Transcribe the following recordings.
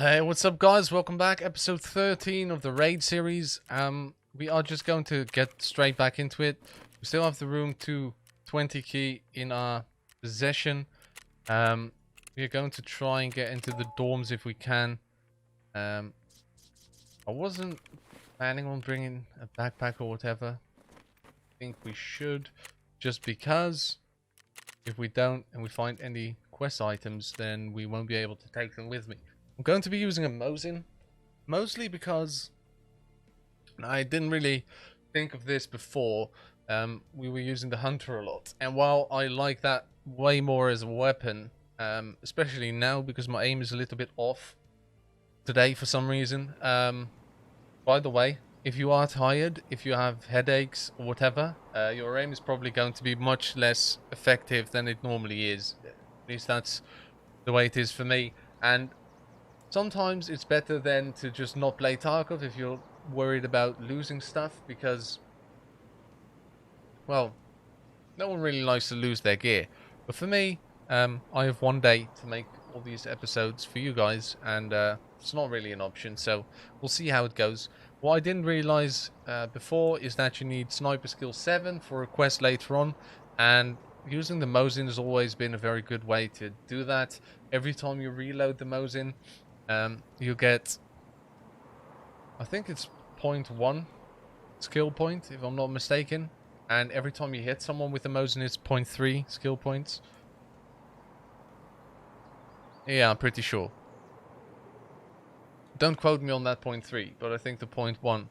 Hey, what's up guys? Welcome back. Episode 13 of the Raid series. We are just going to get straight back into it. We still have the room 220 key in our possession. We are going to try and get into the dorms if we can. I wasn't planning on bringing a backpack or whatever. I think we should, just because if we don't and we find any quest items, then we won't be able to take them with me. I'm going to be using a Mosin, mostly because I didn't really think of this before. We were using the Hunter a lot, and while I like that way more as a weapon, especially now because my aim is a little bit off today for some reason. By the way, if you are tired, if you have headaches or whatever, your aim is probably going to be much less effective than it normally is. At least that's the way it is for me. And sometimes it's better than to just not play Tarkov if you're worried about losing stuff, because, well, no one really likes to lose their gear. But for me, I have one day to make all these episodes for you guys, and it's not really an option, so we'll see how it goes. What I didn't realize before is that you need Sniper Skill 7 for a quest later on, and using the Mosin has always been a very good way to do that. Every time you reload the Mosin, you get, I think it's 0.1 skill point, if I'm not mistaken. And every time you hit someone with the Mosin, it's 0.3 skill points. Yeah, I'm pretty sure. Don't quote me on that 0.3, but I think the 0.1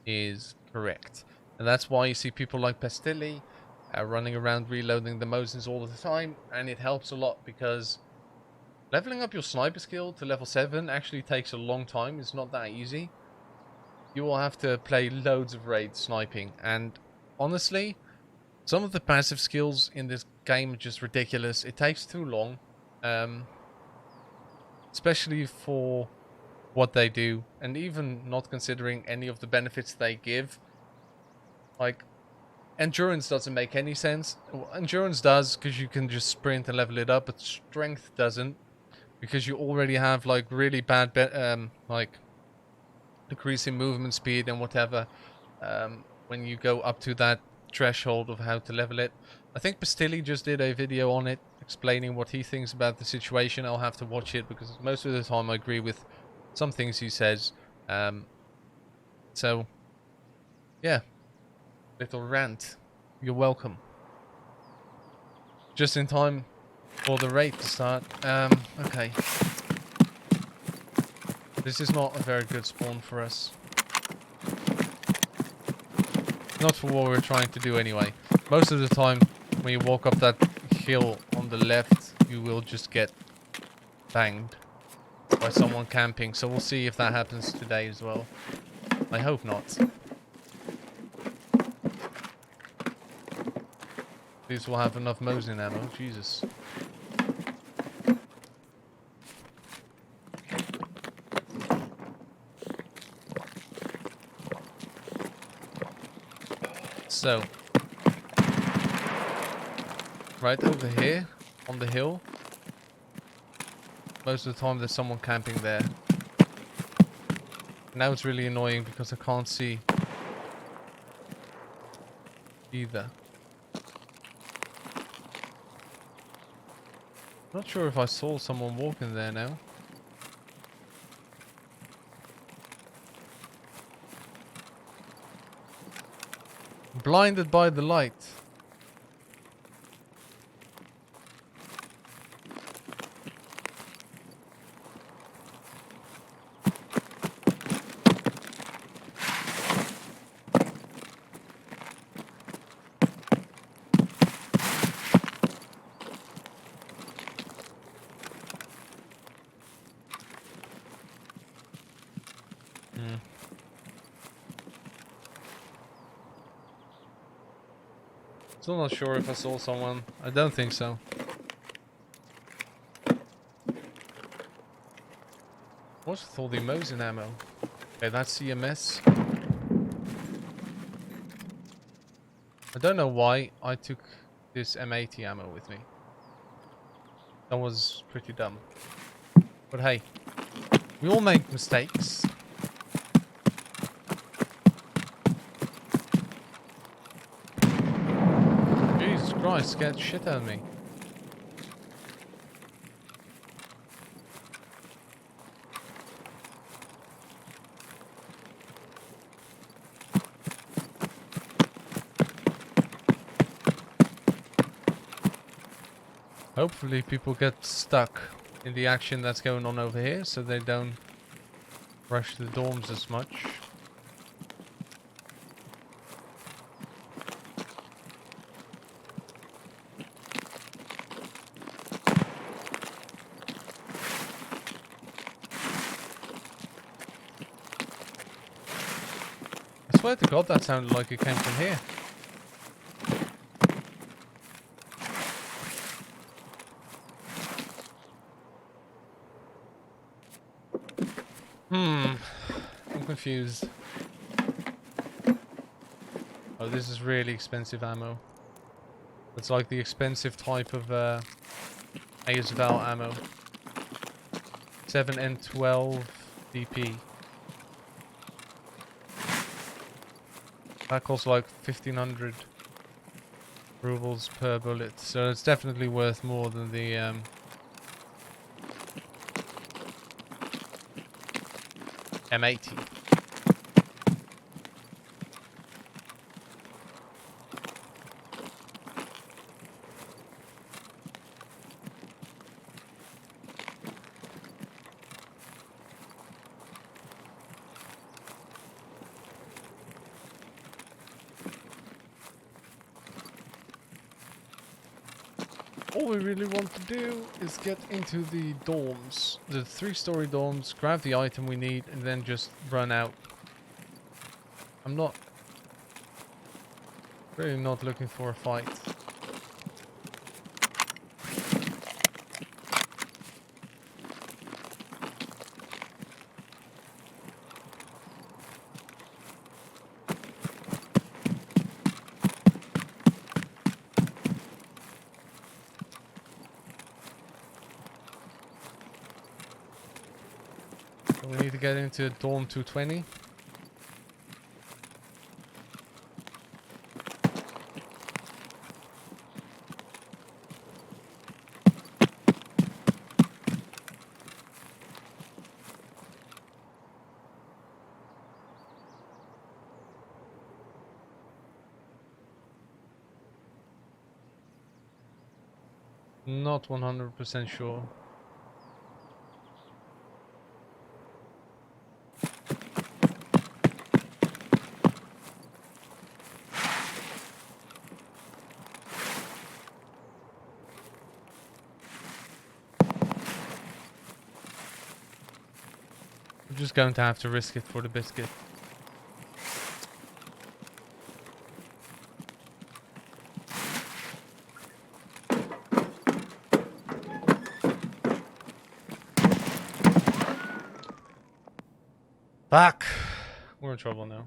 is correct. And that's why you see people like Pastilli running around reloading the Mosins all the time. And it helps a lot because leveling up your sniper skill to level 7 actually takes a long time. It's not that easy. You will have to play loads of raids sniping, and honestly, some of the passive skills in this game are just ridiculous. It takes too long, especially for what they do, and even not considering any of the benefits they give. Like, endurance doesn't make any sense. Well, endurance does, because you can just sprint and level it up, but strength doesn't, because you already have like really bad like decreasing movement speed and whatever when you go up to that threshold of how to level it. I think Pastilli just did a video on it explaining what he thinks about the situation. I'll have to watch it because most of the time I agree with some things he says. So yeah, little rant. You're welcome. Just in time for the raid to start. Okay. This is not a very good spawn for us. Not for what we're trying to do anyway. Most of the time, when you walk up that hill on the left, you will just get banged by someone camping. So we'll see if that happens today as well. I hope not. At least we'll have enough Mosin ammo. Jesus. So, right over here on the hill, most of the time there's someone camping there. Now it's really annoying because I can't see either. Not sure if I saw someone walking there now. Blinded by the light. Still not sure if I saw someone. I don't think so. What's with all the Mosin ammo? Okay, that's CMS. I don't know why I took this M80 ammo with me. That was pretty dumb. But hey, We all make mistakes. Jesus Christ, scared shit out of me. Hopefully people get stuck in the action that's going on over here, so they don't rush the dorms as much. I swear to God that sounded like it came from here. I'm confused. Oh, this is really expensive ammo. It's like the expensive type of ASVAL ammo. 7 and 12 DP. That costs like 1500 rubles per bullet, so it's definitely worth more than the M80. All we really want to do is get into the dorms, the 3-story dorms, grab the item we need, and then just run out. I'm really not looking for a fight. We need to get into dorm 220. Not 100% sure. I'm just going to have to risk it for the biscuit. Fuck! We're in trouble now.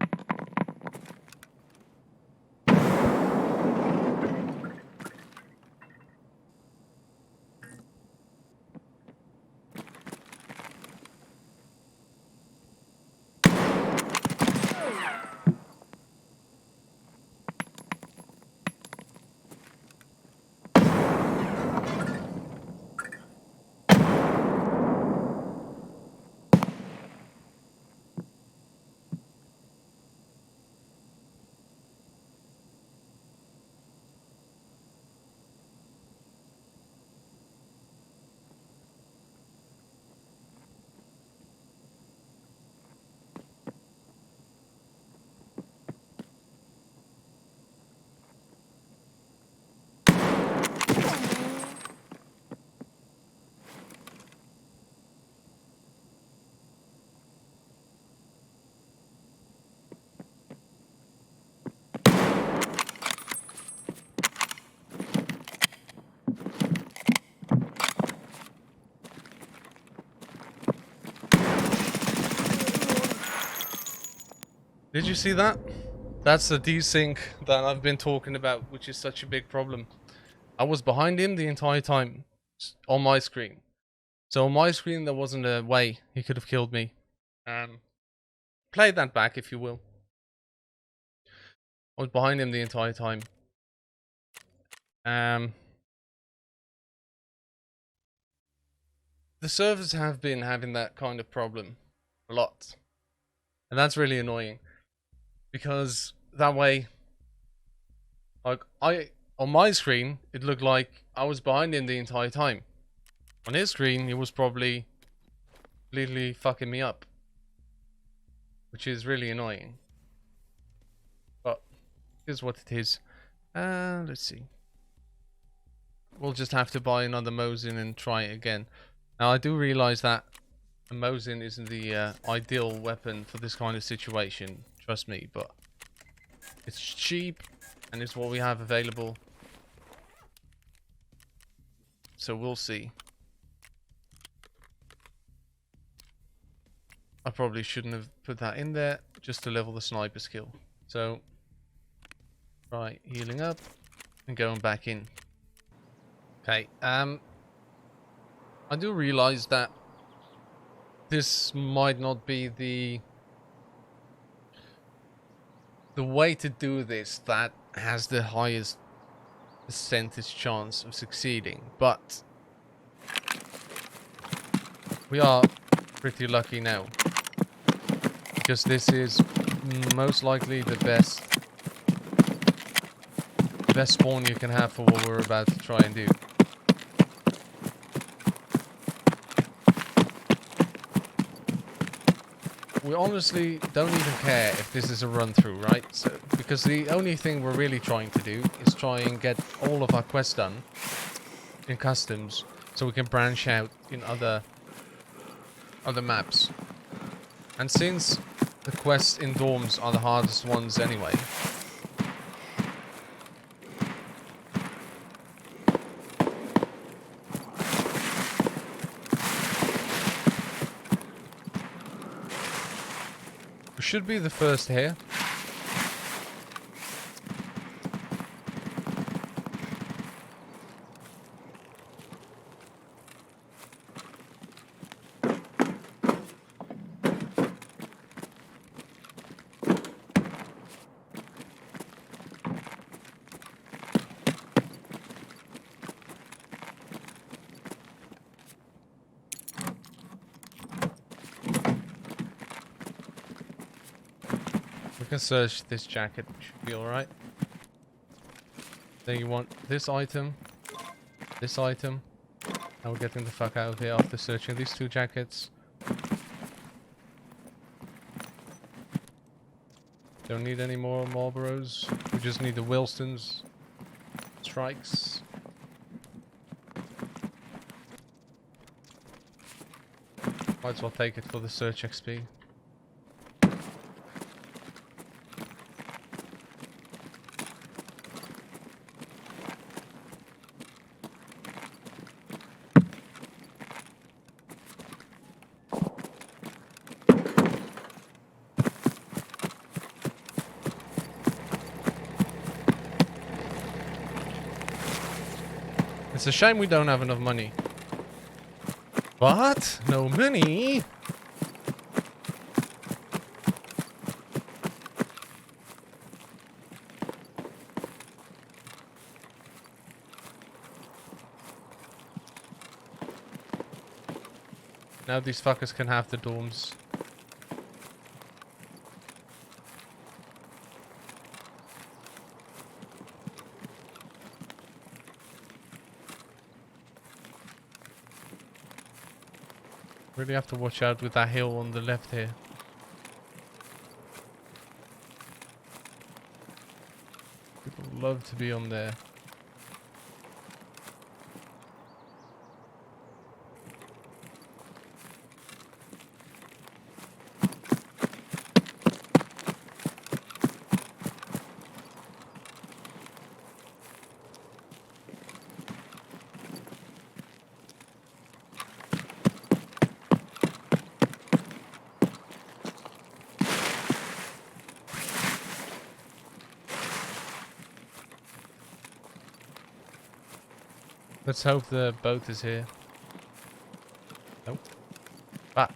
Did you see that? That's the desync that I've been talking about, which is such a big problem. I was behind him the entire time on my screen. So on my screen, there wasn't a way he could have killed me. Play that back, if you will. I was behind him the entire time. The servers have been having that kind of problem a lot. And that's really annoying. Because that way, like, on my screen, it looked like I was behind him the entire time. On his screen, he was probably completely fucking me up. Which is really annoying. But, here's what it is. Let's see. We'll just have to buy another Mosin and try it again. Now, I do realize that a Mosin isn't the ideal weapon for this kind of situation. Trust me, but it's cheap and it's what we have available. So we'll see. I probably shouldn't have put that in there just to level the sniper skill. So, right, healing up and going back in. Okay, I do realize that this might not be the way to do this that has the highest percentage chance of succeeding, but we are pretty lucky now because this is most likely the best spawn you can have for what we're about to try and do. We honestly don't even care if this is a run through, right? So, because the only thing we're really trying to do is try and get all of our quests done in customs so we can branch out in other maps. And since the quests in dorms are the hardest ones anyway, we should be the first here. We can search this jacket, should be alright. Then you want this item, and we're getting the fuck out of here after searching these two jackets. Don't need any more Marlboros, we just need the Wilsons, strikes. Might as well take it for the search XP. It's a shame we don't have enough money. What? No money? Now these fuckers can have the dorms. Really have to watch out with that hill on the left here. People love to be on there. Let's hope the boat is here. Nope. Back.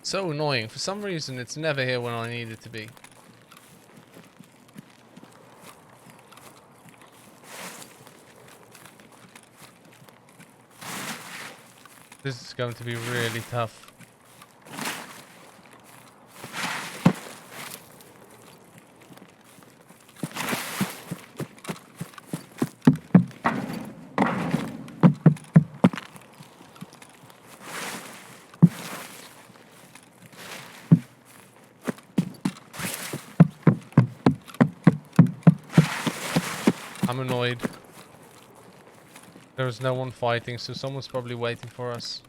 So annoying. For some reason, it's never here when I need it to be. This is going to be really tough. I'm annoyed. There's no one fighting, so someone's probably waiting for us.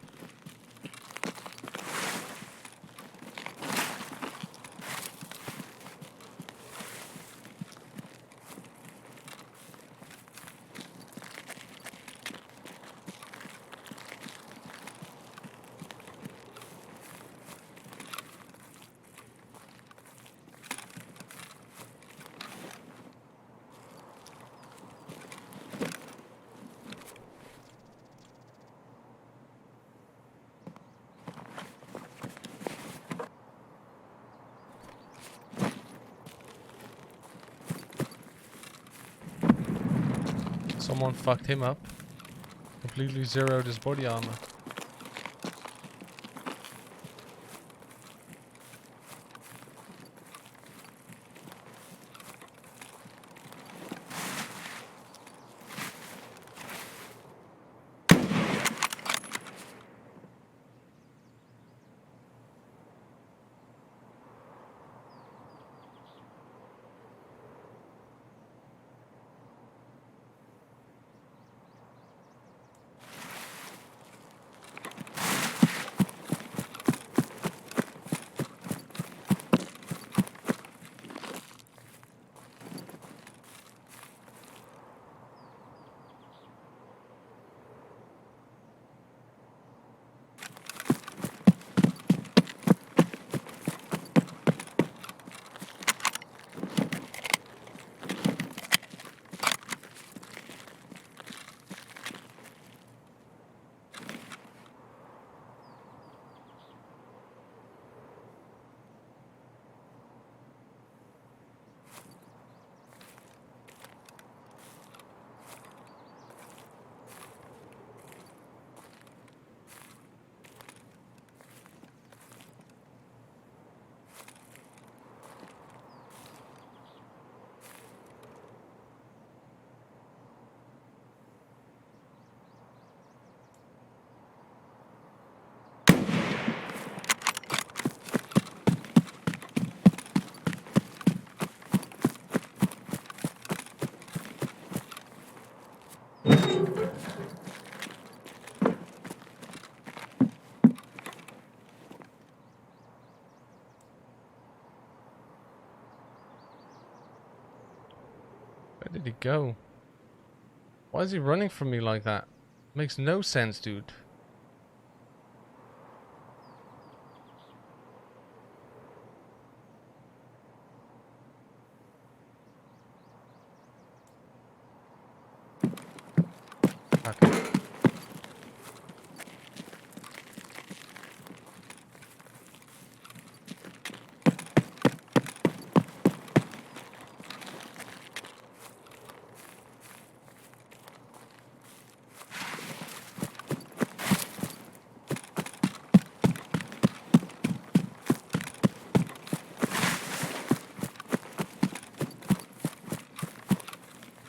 Someone fucked him up. Completely zeroed his body armor. Where did he go? Why is he running from me like that? Makes no sense, dude. Okay.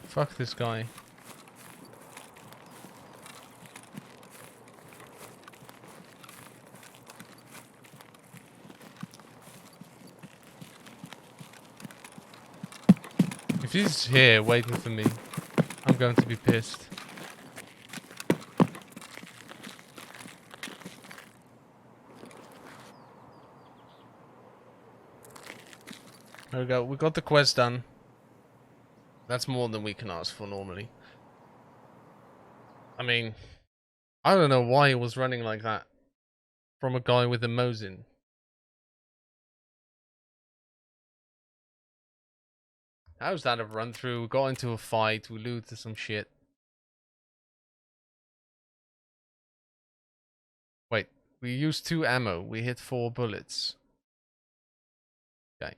Fuck this guy. If he's here waiting for me, I'm going to be pissed. There we go. We got the quest done. That's more than we can ask for normally. I mean, I don't know why he was running like that from a guy with a Mosin. How's that a run through? We got into a fight, we looted some shit. Wait, we used 2 ammo, we hit 4 bullets. Okay.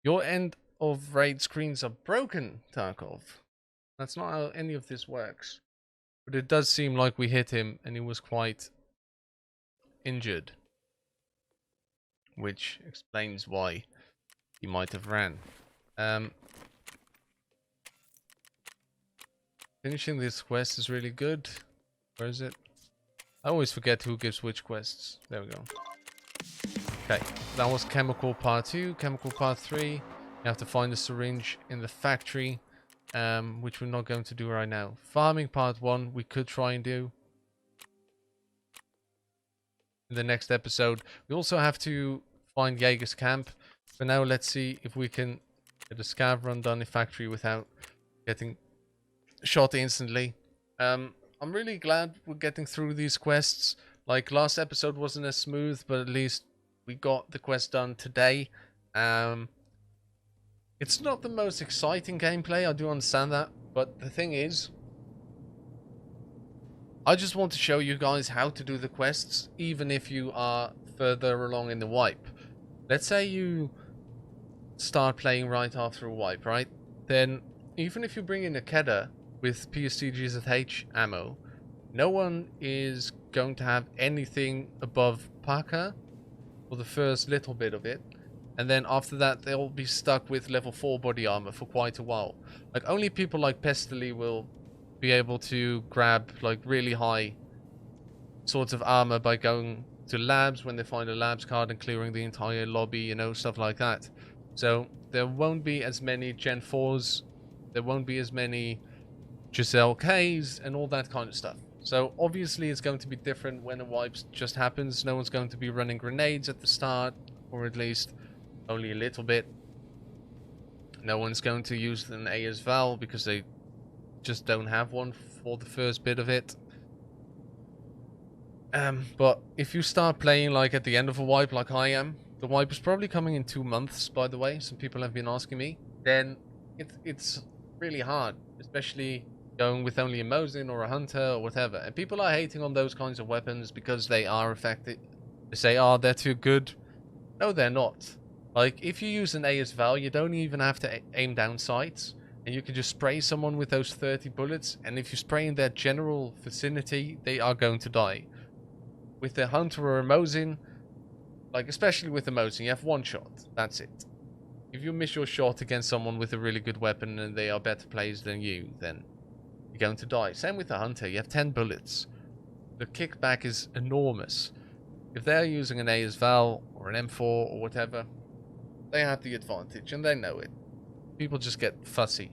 Your end of raid screens are broken, Tarkov. That's not how any of this works. But it does seem like we hit him and he was quite injured. Which explains why he might have ran. Finishing this quest is really good. Where is it? I always forget who gives which quests. There we go. Okay, that was Chemical Part 2. Chemical Part 3, you have to find a syringe in the factory, which we're not going to do right now. Farming Part 1, we could try and do in the next episode. We also have to find Jaeger's camp. For now, let's see if we can get a scav run done in factory without getting shot instantly. I'm really glad we're getting through these quests. Like, last episode wasn't as smooth, but at least we got the quest done today. It's not the most exciting gameplay, I do understand that, but the thing is, I just want to show you guys how to do the quests, even if you are further along in the wipe. Let's say you start playing right after a wipe, right? Then, even if you bring in a Kedda with PSTGZH ammo, no one is going to have anything above Parka for the first little bit of it. And then after that, they'll be stuck with level 4 body armor for quite a while. Like, only people like Pestily will be able to grab, like, really high sorts of armor by going to labs when they find a labs card and clearing the entire lobby, you know, stuff like that. So, there won't be as many Gen 4s, there won't be as many Giselle Ks, and all that kind of stuff. So, obviously, it's going to be different when a wipe just happens. No one's going to be running grenades at the start, or at least only a little bit. No one's going to use an ASVAL because they just don't have one for the first bit of it. But if you start playing like at the end of a wipe like I am, the wipe is probably coming in 2 months, by the way, some people have been asking me, then it's really hard, especially going with only a Mosin or a Hunter or whatever. And people are hating on those kinds of weapons because they are effective. They say, oh, they're too good. No, they're not. Like, if you use an ASVAL, you don't even have to aim down sights. And you can just spray someone with those 30 bullets. And if you spray in their general vicinity, they are going to die. With a Hunter or a Mosin, like, especially with the Mosin, you have one shot. That's it. If you miss your shot against someone with a really good weapon and they are better players than you, then you're going to die. Same with the Hunter. You have 10 bullets. The kickback is enormous. If they're using an ASVAL or an M4 or whatever, they have the advantage, and they know it. People just get fussy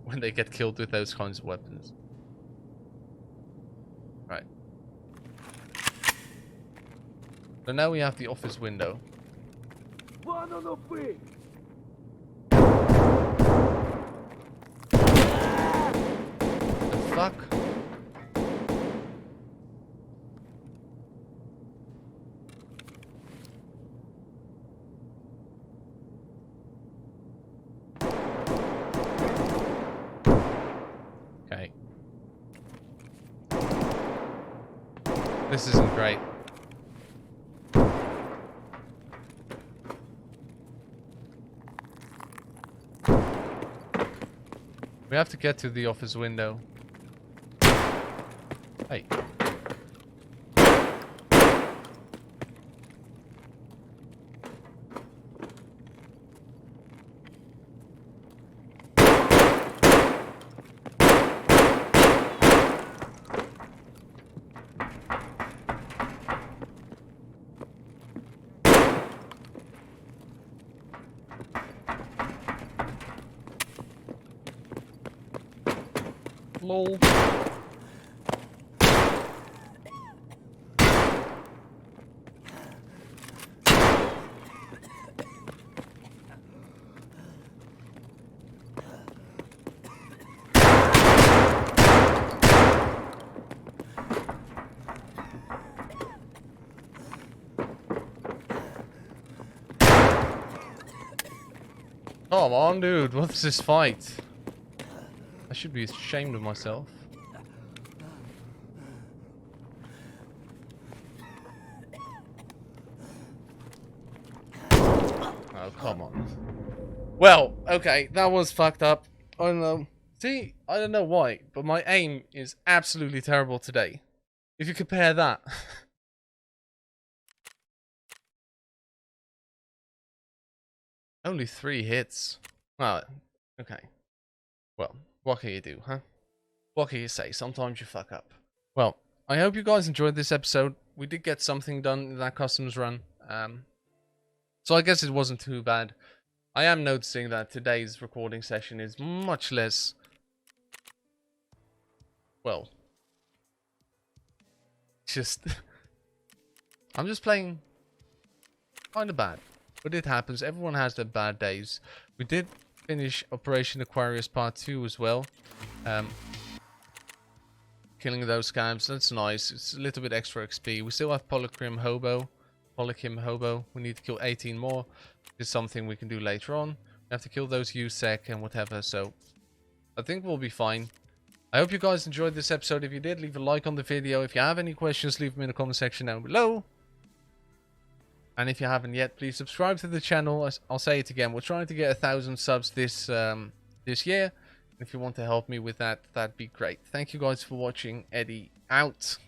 when they get killed with those kinds of weapons. Right. So now we have the office window. The fuck? Okay. This isn't great. We have to get to the office window. Hey. Lol. Come on, dude. What's this fight? I should be ashamed of myself. Oh, come on. Well, okay, that was fucked up. I don't know. See, I don't know why, but my aim is absolutely terrible today. If you compare that. Only 3 hits. Well, okay. Well, what can you do, huh? What can you say? Sometimes you fuck up. Well, I hope you guys enjoyed this episode. We did get something done in that customs run. So I guess it wasn't too bad. I am noticing that today's recording session is much less, well, just, I'm just playing kind of bad. But it happens. Everyone has their bad days. We did finish Operation Aquarius Part 2 as well. Killing those scabs, that's nice. It's a little bit extra XP. We still have Polycrim Hobo. We need to kill 18 more. It's something we can do later on. We have to kill those USEC and whatever, so I think we'll be fine. I hope you guys enjoyed this episode. If you did, leave a like on the video. If you have any questions, leave them in the comment section down below. And if you haven't yet, please subscribe to the channel. I'll say it again. We're trying to get 1,000 subs this year. If you want to help me with that, that'd be great. Thank you guys for watching. Eddie out.